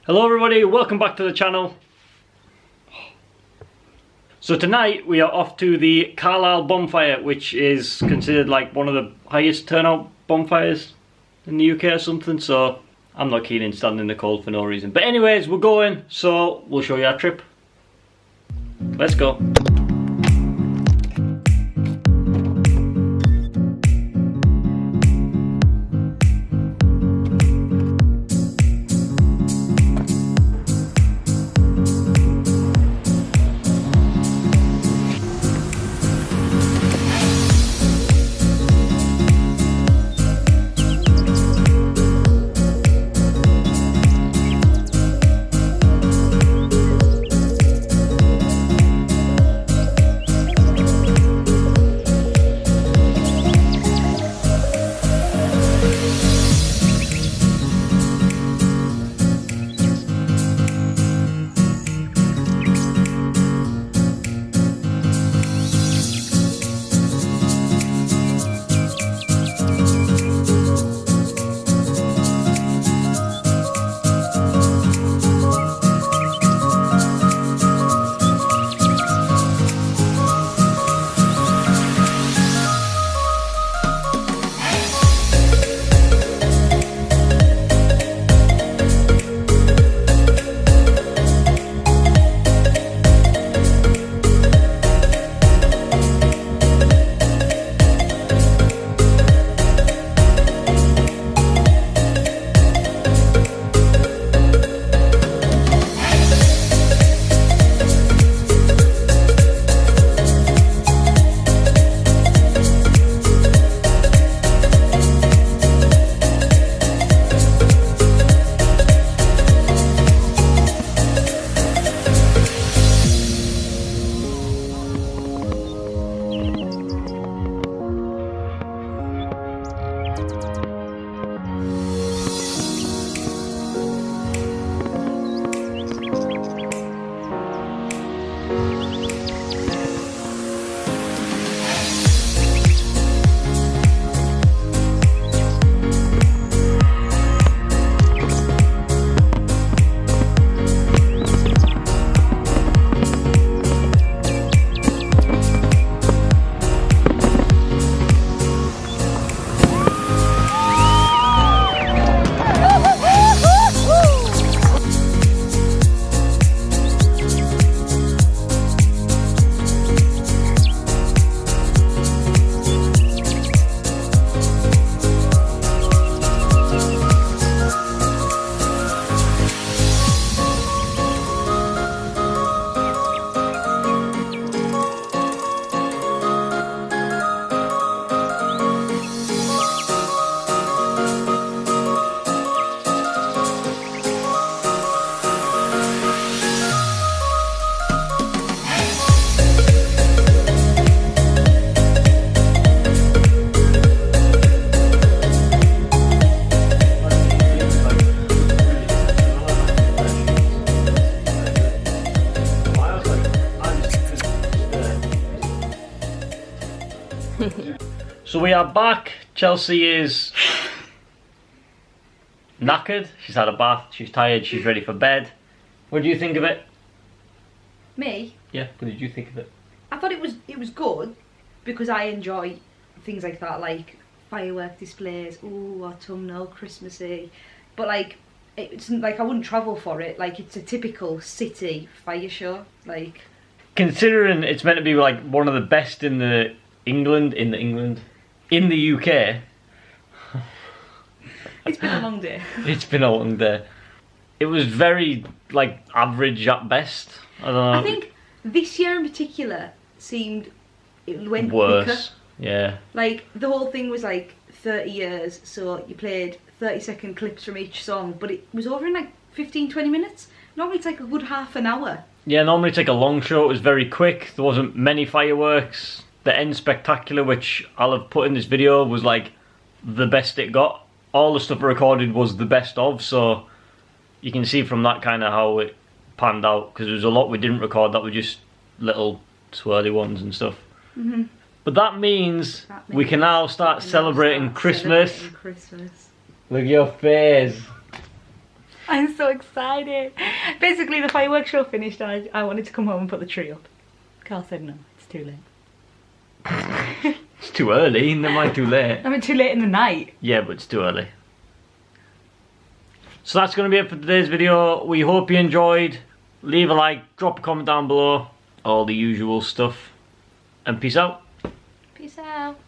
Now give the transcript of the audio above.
Hello everybody, welcome back to the channel. So tonight we are off to the Carlisle Bonfire, which is considered like one of the highest turnout bonfires in the UK or something, so I'm not keen in standing in the cold for no reason. But anyways, we're going, so we'll show you our trip. Let's go. So we are back. Chelsea is knackered. She's had a bath, she's tired, she's ready for bed. What do you think of it? Me? Yeah, what did you think of it? I thought it was good because I enjoy things like that, like firework displays, ooh, autumnal, Christmassy. But like, it's like I wouldn't travel for it. Like, it's a typical city fire show. Like, considering it's meant to be like one of the best in the UK. It's been a long day. It's been a long day. It was very like average at best. I don't know. I think this year in particular it went worse. quicker. Yeah. Like, the whole thing was like 30 years, so you played 30-second clips from each song, but it was over in like 15-20 minutes. Normally it's like a good half an hour. Yeah, normally it's like a long show. It was very quick. There wasn't many fireworks. The end spectacular, which I'll have put in this video, was like the best it got. All the stuff I recorded was the best of, so you can see from that kind of how it panned out, because there was a lot we didn't record that were just little swirly ones and stuff. Mm-hmm. But that means we can now start celebrating Christmas. Christmas. Look at your face. I'm so excited. Basically, the fireworks show finished and I wanted to come home and put the tree up. Carl said no, it's too late. It's too early, and then why too late? I mean, too late in the night. Yeah, but it's too early. So that's going to be it for today's video. We hope you enjoyed. Leave a like, drop a comment down below, all the usual stuff. And peace out. Peace out.